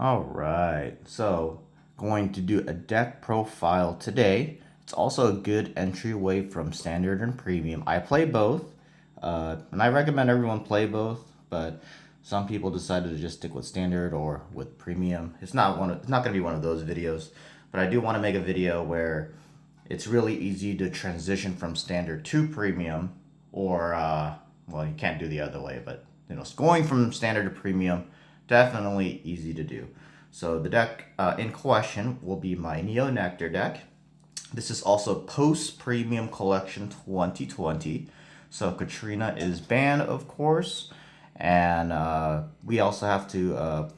All right, so going to do a deck profile today. It's also a good entryway from standard and premium. I play both, and I recommend everyone play both, but some people decided to just stick with standard or with premium. It's not going to be one of those videos, but I do want to make a video where it's really easy to transition from standard to premium, or well, you can't do the other way, but going from standard to premium, definitely easy to do. So the deck in question will be my Neo Nectar deck. This is also Post Premium Collection 2020. So Katrina is banned, of course, and we also have to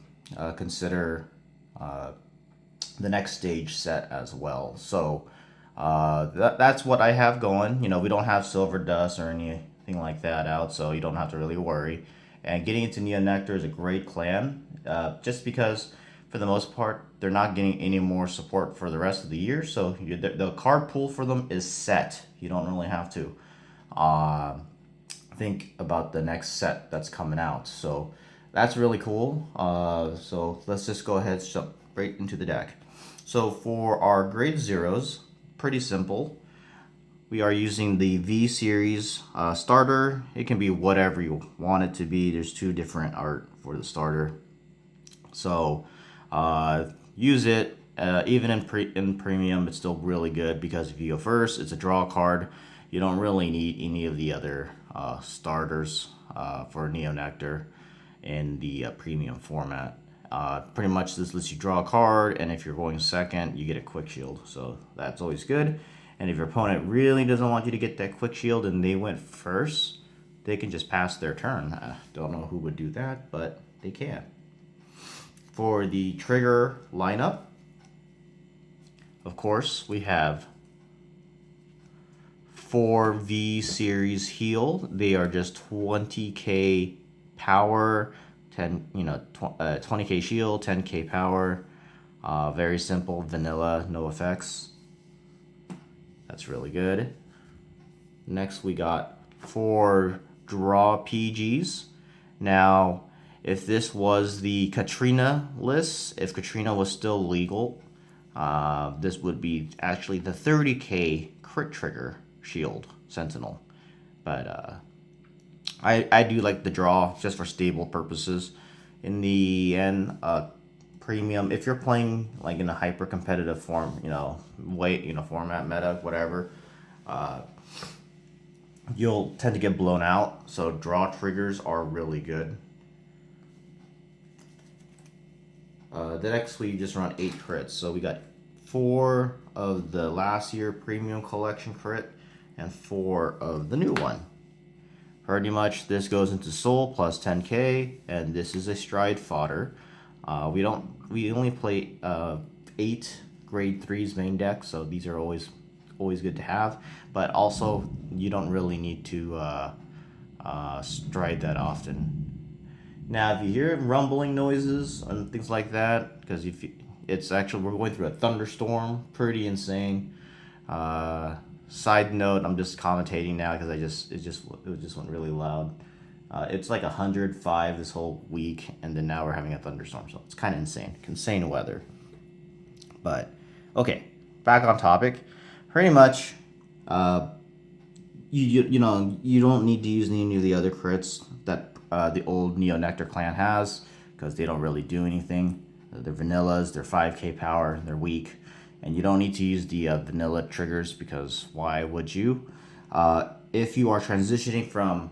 consider the next stage set as well. So that's what I have going. We don't have Silver Dust or anything like that out, so you don't have to really worry. And getting into Neo Nectar is a great clan, just because for the most part they're not getting any more support for the rest of the year. So the card pool for them is set. You don't really have to think about the next set that's coming out. So that's really cool. So let's just go ahead and jump right into the deck. So for our grade zeros, pretty simple. We are using the V series starter. It can be whatever you want it to be. There's two different art for the starter. So use it. Even in premium, it's still really good because if you go first, it's a draw card. You don't really need any of the other starters for Neo Nectar in the premium format. Pretty much this lets you draw a card, and if you're going second, you get a quick shield. So that's always good. And if your opponent really doesn't want you to get that quick shield and they went first, they can just pass their turn. I don't know who would do that, but they can. For the trigger lineup, of course, we have 4 V series heal. They are just 20k power, 20k shield, 10k power. Very simple, vanilla, no effects. That's really good. Next, we got 4 draw PGs. Now, if this was the Katrina list, if Katrina was still legal, this would be actually the 30k crit trigger shield sentinel. But I do like the draw just for stable purposes. In the end, premium, if you're playing like in a hyper competitive form, format, meta, whatever, you'll tend to get blown out. So draw triggers are really good. The next we just run 8 crits. So we got 4 of the last year premium collection crit and 4 of the new one. Pretty much this goes into soul plus 10k, and this is a stride fodder. We only play 8 grade 3s main deck, so these are always good to have. But also you don't really need to stride that often. Now, if you hear rumbling noises and things like that, because we're going through a thunderstorm, pretty insane. Side note, I'm just commentating now because it just went really loud. It's like 105 this whole week, and then now we're having a thunderstorm, so it's kind of insane weather. But okay, back on topic. Pretty much, you don't need to use any of the other crits that the old Neo Nectar clan has, because they don't really do anything. They're vanillas, they're 5k power, they're weak, and you don't need to use the vanilla triggers, because why would you? If you are transitioning from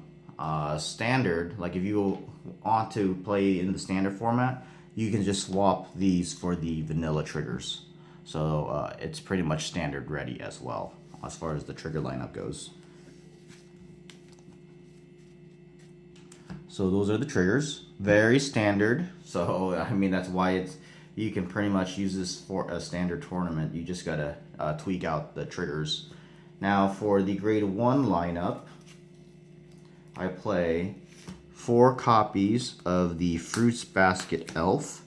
standard, like if you want to play in the standard format, you can just swap these for the vanilla triggers. So it's pretty much standard ready as well, as far as the trigger lineup goes. So those are the triggers, very standard. So I mean, that's why you can pretty much use this for a standard tournament. You just gotta tweak out the triggers. Now for the grade 1 lineup, I play 4 copies of the Fruits Basket Elf.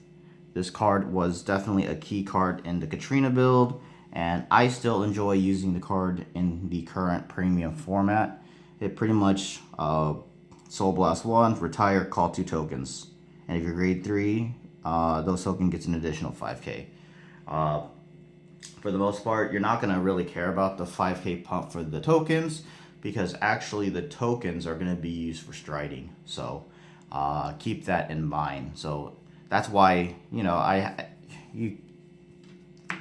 This card was definitely a key card in the Katrina build, and I still enjoy using the card in the current premium format. It pretty much Soul Blast 1, retire, call 2 tokens. And if you're grade 3, those token gets an additional 5k. For the most part, you're not going to really care about the 5k pump for the tokens, because actually the tokens are going to be used for striding. So keep that in mind. So that's why, you know,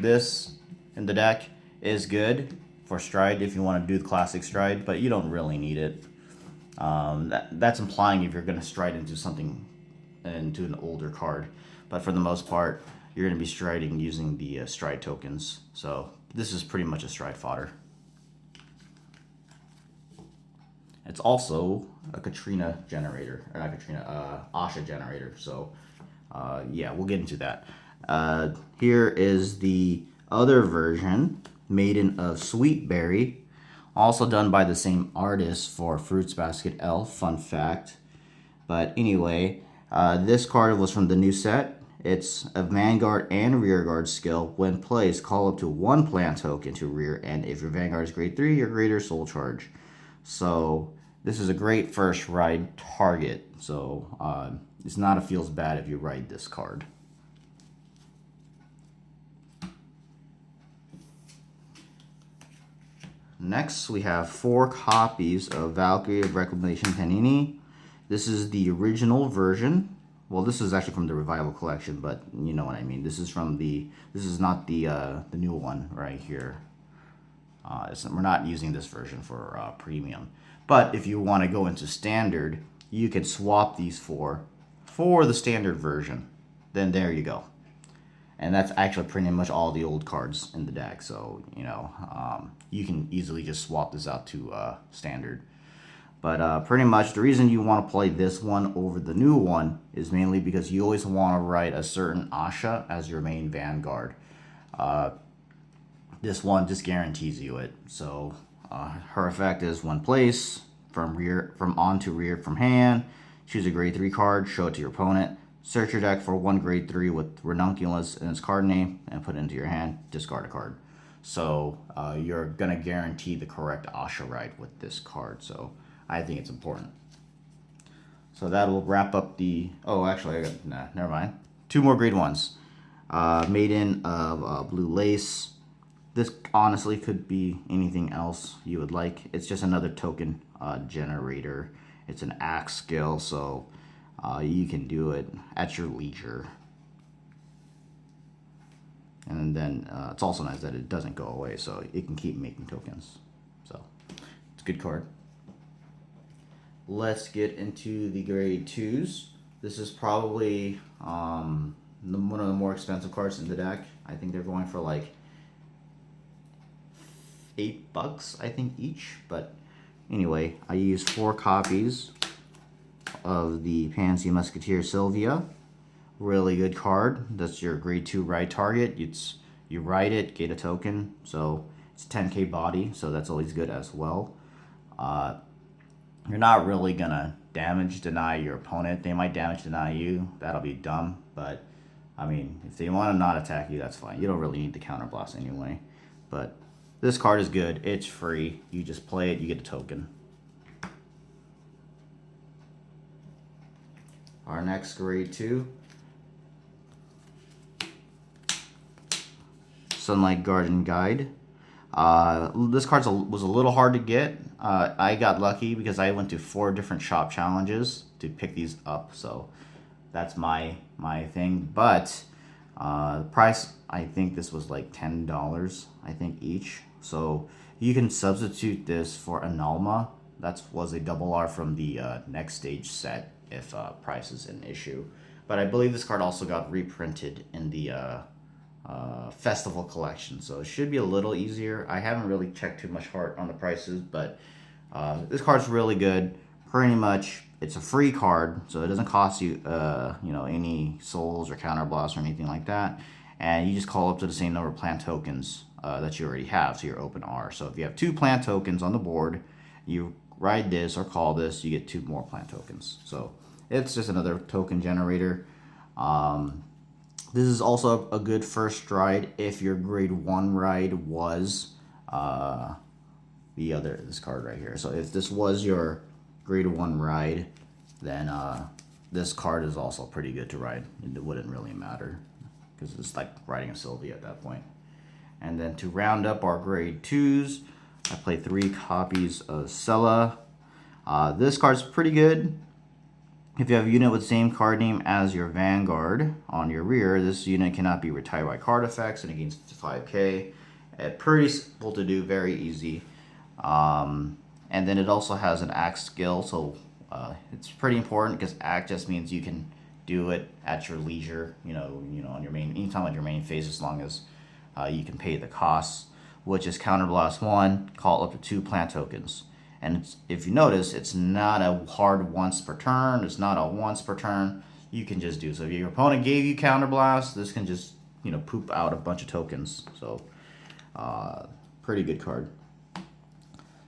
this in the deck is good for stride if you want to do the classic stride, but you don't really need it. That's implying if you're going to stride into something, into an older card. But for the most part, you're going to be striding using the stride tokens. So this is pretty much a stride fodder. It's also a Katrina generator, or not Katrina, Ahsha generator. So yeah, we'll get into that. Here is the other version, Maiden of Sweet Berry, also done by the same artist for Fruits Basket Elf, fun fact. But anyway, this card was from the new set. It's a Vanguard and Rearguard skill. When placed, call up to 1 plant token to rear, and if your Vanguard is grade 3, your greater soul charge. So this is a great first ride target. So it's not a feels bad if you ride this card. Next, we have 4 copies of Valkyrie of Reclamation Panini. This is the original version. Well, this is actually from the Revival Collection, but you know what I mean. This is from the. This is not the new one right here. We're not using this version for premium. But if you want to go into standard, you can swap these for the standard version. Then there you go. And that's actually pretty much all the old cards in the deck. So, you know, you can easily just swap this out to standard. But pretty much the reason you want to play this one over the new one is mainly because you always want to write a certain Ahsha as your main Vanguard. This one just guarantees you it. So her effect is when placed, from on to rear from hand, choose a grade 3 card, show it to your opponent. Search your deck for 1 grade 3 with Ranunculus in its card name and put it into your hand, discard a card. So you're going to guarantee the correct Ahsha ride with this card. So I think it's important. So that'll wrap up the... Oh, actually, never mind. 2 more grade 1s. Maiden of Blue Lace. This honestly could be anything else you would like. It's just another token generator. It's an axe skill, so you can do it at your leisure. And then it's also nice that it doesn't go away, so it can keep making tokens. So it's a good card. Let's get into the grade 2s. This is probably one of the more expensive cards in the deck. I think they're going for like $8, I think, each. But anyway, I used 4 copies of the Pansy Musketeer Sylvia. Really good card. That's your grade 2 ride target. You ride it, get a token. So it's 10k body, so that's always good as well. You're not really gonna damage deny your opponent. They might damage deny you. That'll be dumb, but I mean, if they want to not attack you, that's fine. You don't really need the counter blast anyway. But this card is good. It's free. You just play it, you get a token. Our next grade 2, Sunlight Garden Guide. This card was a little hard to get. I got lucky because I went to 4 different shop challenges to pick these up, so that's my thing. But the price, I think this was like $10, I think, each. So you can substitute this for Analma. That was a double R from the next stage set if price is an issue. But I believe this card also got reprinted in the festival collection, so it should be a little easier. I haven't really checked too much hard on the prices, but this card's really good. Pretty much, it's a free card, so it doesn't cost you, you know, any souls or counter blasts or anything like that. And you just call up to the same number of plant tokens that you already have, so your open R. So if you have 2 plant tokens on the board, you ride this or call this, you get 2 more plant tokens. So it's just another token generator. This is also a good first ride if your grade 1 ride was this card right here. So if this was your grade 1 ride, then this card is also pretty good to ride. It wouldn't really matter because it's like riding a Sylvie at that point. And then to round up our grade 2s, I play 3 copies of Sella. This card's pretty good. If you have a unit with the same card name as your Vanguard on your rear, this unit cannot be retired by card effects and it gains 5k. Pretty simple to do, very easy. And then it also has an act skill, so it's pretty important because act just means you can do it at your leisure, on your main, anytime on your main phase, as long as you can pay the costs, which is Counterblast 1, call up to 2 plant tokens. And if you notice, it's not a hard once per turn. It's not a once per turn. You can just do so. If your opponent gave you Counterblast, this can just poop out a bunch of tokens. So pretty good card.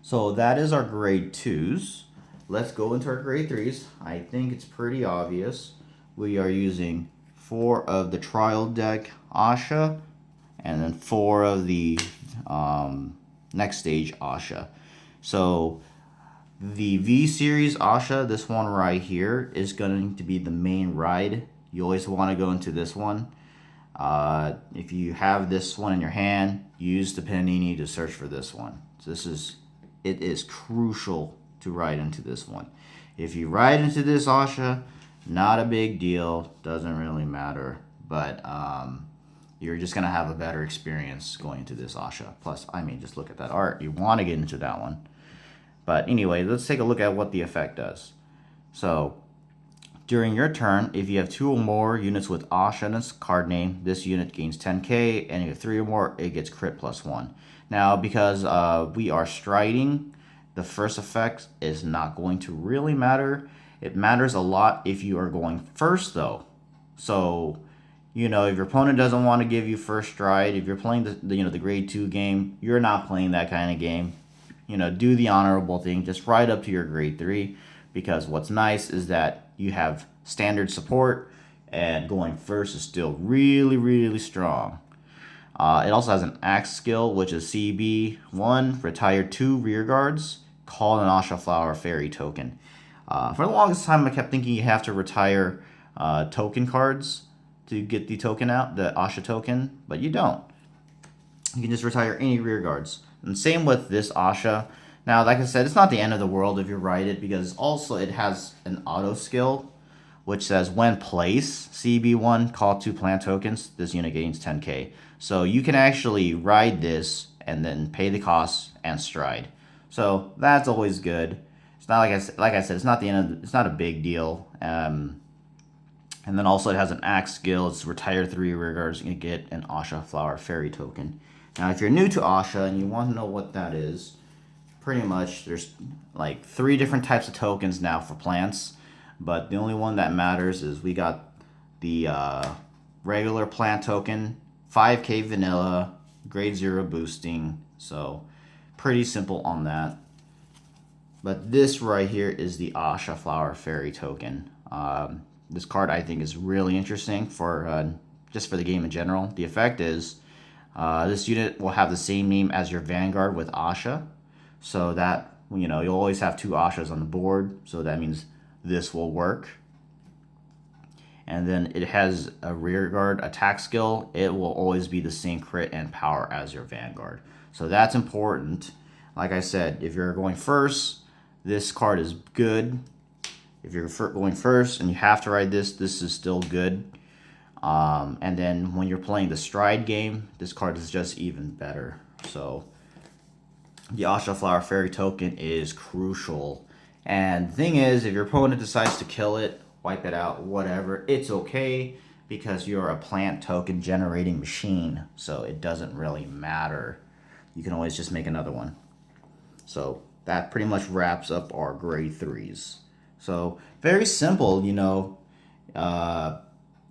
So that is our grade 2s. Let's go into our grade 3s. I think it's pretty obvious. We are using 4 of the Trial Deck Ahsha, and then 4 of the Next Stage Ahsha. So the V Series Ahsha, this one right here, is going to be the main ride. You always want to go into this one. If you have this one in your hand, use the Panini to search for this one. So it is crucial to ride into this one. If you ride into this Ahsha, not a big deal, doesn't really matter, but you're just gonna have a better experience going into this Ahsha. Plus, I mean, just look at that art. You want to get into that one. But anyway, let's take a look at what the effect does. So during your turn, if you have 2 or more units with Ahsha in its card name, this unit gains 10k, and if you have 3 or more, it gets crit +1. Now, because we are striding, the first effect is not going to really matter. It matters a lot if you are going first, though. So, if your opponent doesn't want to give you first stride, if you're playing the grade 2 game, you're not playing that kind of game. Do the honorable thing. Just ride up to your grade 3, because what's nice is that you have standard support, and going first is still really, really strong. It also has an axe skill, which is CB1, retire 2 rear guards, call an Ahsha Flower Fairy token. For the longest time, I kept thinking you have to retire token cards to get the token out, the Ahsha token, but you don't. You can just retire any rear guards. And same with this Ahsha. Now, like I said, it's not the end of the world if you ride it, because also it has an auto skill, which says when placed, CB1, call 2 plant tokens, this unit gains 10k. So you can actually ride this and then pay the costs and stride. So that's always good. It's not like I said, it's not the end of it's not a big deal. And then also it has an axe skill. It's retire 3 rear guards and you get an Ahsha Flower Fairy token. Now, if you're new to Ahsha and you want to know what that is, pretty much there's like 3 different types of tokens now for plants, but the only one that matters is we got the regular plant token, 5k vanilla, grade 0 boosting, so pretty simple on that. But this right here is the Ahsha Flower Fairy token. This card I think is really interesting for just for the game in general. The effect is this unit will have the same name as your Vanguard with Ahsha, so that you'll always have 2 Ahshas on the board, so that means this will work. And then it has a rear guard attack skill. It will always be the same crit and power as your Vanguard, so that's important. Like I said, if you're going first, this card is good. If you're going first and you have to ride this is still good. And then when you're playing the stride game, this card is just even better. So the Ahsha Flower Fairy token is crucial. And the thing is, if your opponent decides to kill it, wipe it out, whatever, it's okay, because you're a plant token generating machine, so it doesn't really matter. You can always just make another one. So that pretty much wraps up our grade 3s. So very simple,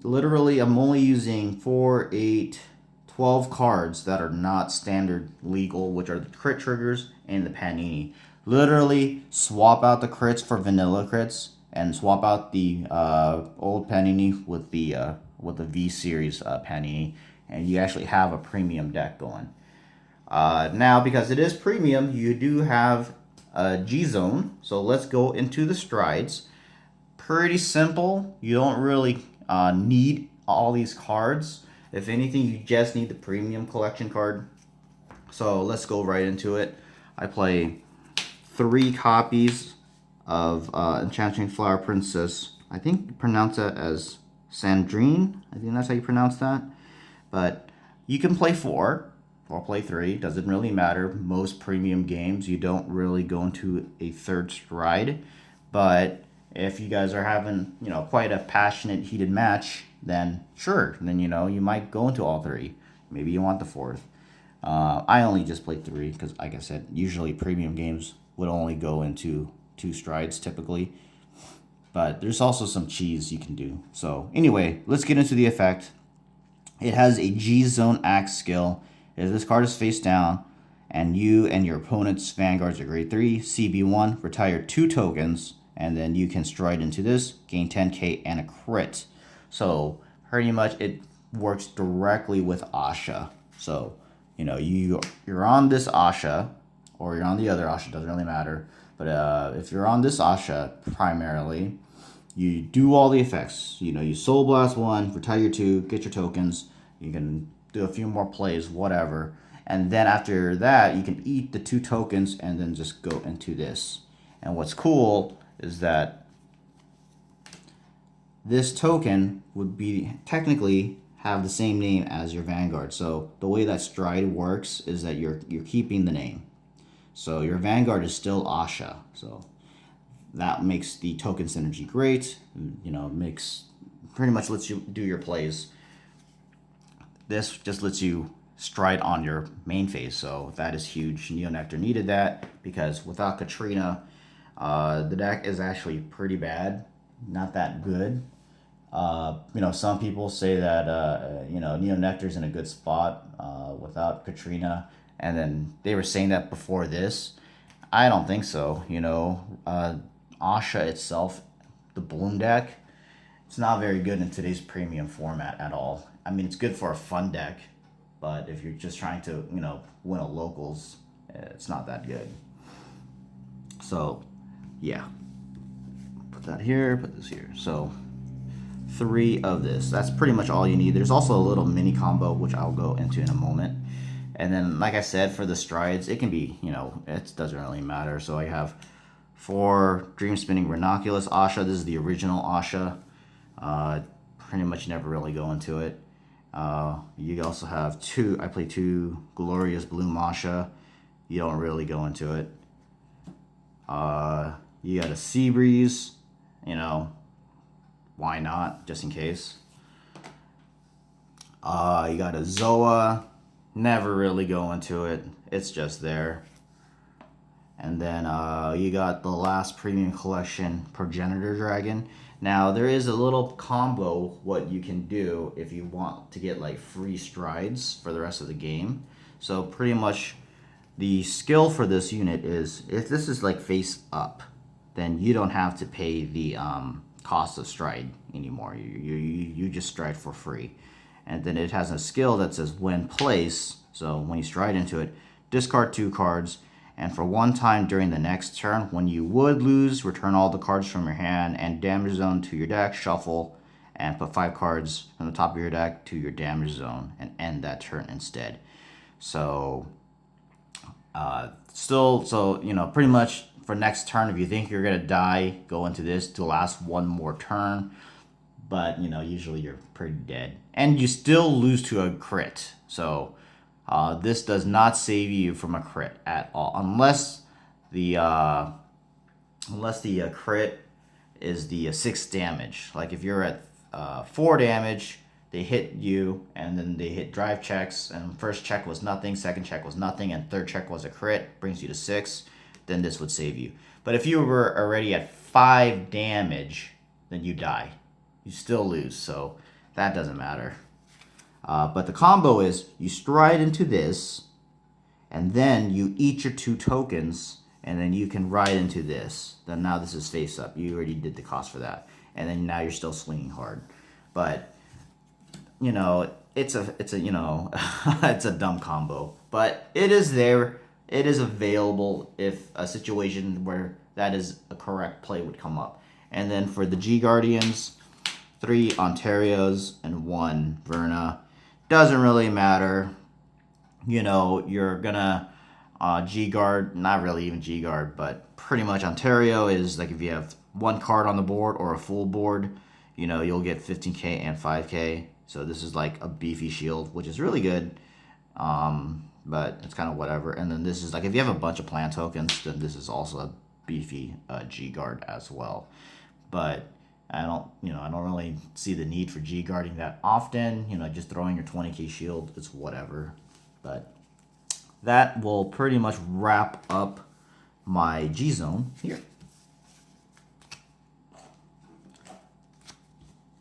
literally I'm only using 4, 8, 12 cards that are not standard legal, which are the crit triggers and the Panini. Literally swap out the crits for vanilla crits and swap out the old Panini with the V Series Panini, and you actually have a premium deck going. Now, because it is premium, you do have a G-Zone, so let's go into the strides. pretty simple. You don't really need all these cards. If anything, you just need the premium collection card. So let's go right into it. I play 3 copies of Enchanting Flower Princess. I think you pronounce that as Sandrine. I think that's how you pronounce that. But you can play 4 or play 3. Doesn't really matter. Most premium games, you don't really go into a third stride. But if you guys are having, quite a passionate, heated match, then sure. Then, you might go into all 3. Maybe you want the 4th. I only just played 3 because, like I said, usually premium games would only go into 2 strides typically. But there's also some cheese you can do. So anyway, let's get into the effect. It has a G-Zone Axe skill. If this card is face down and you and your opponent's vanguards are grade 3, CB1, retire 2 tokens, and then you can stride into this, gain 10k and a crit. So pretty much it works directly with Ahsha. So, you're on this Ahsha, or you're on the other Ahsha, doesn't really matter. But if you're on this Ahsha primarily, you do all the effects. You Soul Blast 1, retire 2, get your tokens. You can do a few more plays, whatever. And then after that, you can eat the 2 tokens and then just go into this. And what's cool is that this token would be technically have the same name as your Vanguard. So the way that Stride works is that you're keeping the name. So your Vanguard is still Ahsha. So that makes the token synergy great. Makes pretty much lets you do your plays. This just lets you stride on your main phase, so that is huge. Neo Nectar needed that because without Katrina, the deck is actually pretty bad, not that good. Some people say that Neo Nectar's in a good spot without Katrina, and then they were saying that before this. I don't think so. Ahsha itself, the Bloom deck, it's not very good in today's premium format at all. I mean, it's good for a fun deck, but if you're just trying to, win a locals, it's not that good. So, yeah. Put that here, put this here. So, 3 of this. That's pretty much all you need. There's also a little mini combo, which I'll go into in a moment. And then, like I said, for the strides, it can be, it doesn't really matter. So I have 4 Dream Spinning Ranunculus Ahsha. This is the original Ahsha. Pretty much never really go into it. You also have 2, I play 2 Glorious Bloom Ahsha. You don't really go into it. You got a Sea Breeze, why not, just in case. You got a Zoa, never really go into it, it's just there. And then you got the last premium collection Progenitor Dragon. Now there is a little combo what you can do if you want to get like free strides for the rest of the game. So pretty much the skill for this unit is if this is like face up, then you don't have to pay the cost of stride anymore. You just stride for free. And then it has a skill that says when place, so when you stride into it, discard 2 cards, and for 1 time during the next turn, when you would lose, return all the cards from your hand and damage zone to your deck, shuffle, and put 5 cards from the top of your deck to your damage zone and end that turn instead. So, pretty much for next turn, if you think you're going to die, go into this to last 1 more turn. But, usually you're pretty dead. And you still lose to a crit. So, this does not save you from a crit at all, unless the crit is the 6 damage. Like if you're at 4 damage, they hit you, and then they hit drive checks, and first check was nothing, second check was nothing, and third check was a crit, brings you to 6. Then this would save you. But if you were already at 5 damage, then you die. You still lose, so that doesn't matter. But the combo is you stride into this, and then you eat your 2 tokens, and then you can ride into this. Then now this is face up. You already did the cost for that, and then now you're still swinging hard. But it's a it's a dumb combo, but it is there. It is available if a situation where that is a correct play would come up. And then for the G Guardians, 3 Ontarios and 1 Verna. Doesn't really matter. You know, you're gonna G Guard, not really even G Guard, but pretty much Ontario is like if you have 1 card on the board or a full board, you know, you'll get 15k and 5k. So this is like a beefy shield, which is really good. But it's kind of whatever. And then this is like if you have a bunch of plan tokens, then this is also a beefy G Guard as well. But I don't really see the need for G Guarding that often. You know, just throwing your 20k shield, it's whatever. But that will pretty much wrap up my G Zone here.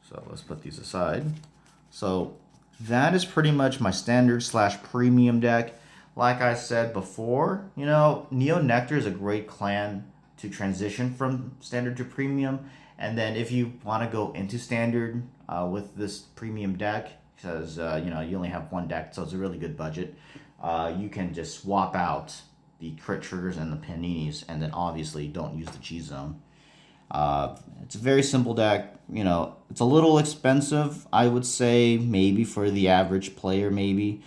So let's put these aside. So that is pretty much my standard / premium deck. Like I said before, you know, Neo Nectar is a great clan to transition from standard to premium. And then if you want to go into standard with this premium deck, because you know, you only have 1 deck, so it's a really good budget, you can just swap out the crit triggers and the paninis, and then obviously don't use the G Zone. It's a very simple deck. You know, it's a little expensive, I would say, maybe for the average player, maybe.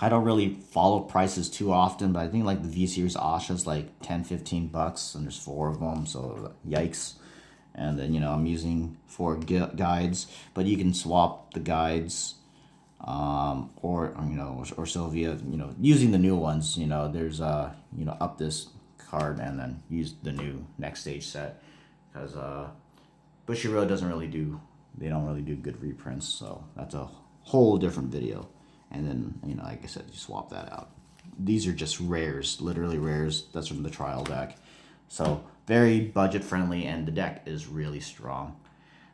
I don't really follow prices too often, but I think like the V-Series Ahsha is like 10-15 bucks, and there's 4 of them, so yikes. And then, you know, I'm using 4 guides, but you can swap the guides, or you know, or Sylvia, you know, using the new ones. You know, there's you know, up this card and then use the new next stage set, because Bushiroad doesn't really do, they don't really do good reprints, so that's a whole different video. And then, you know, like I said, you swap that out. These are just rares, literally rares. That's from the trial deck. So very budget friendly, and the deck is really strong.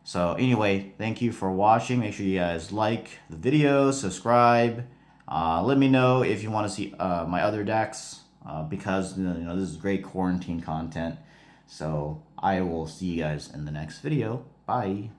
So anyway, thank you for watching. Make sure you guys like the video, subscribe. Let me know if you want to see my other decks, because you know, this is great quarantine content. So I will see you guys in the next video. Bye.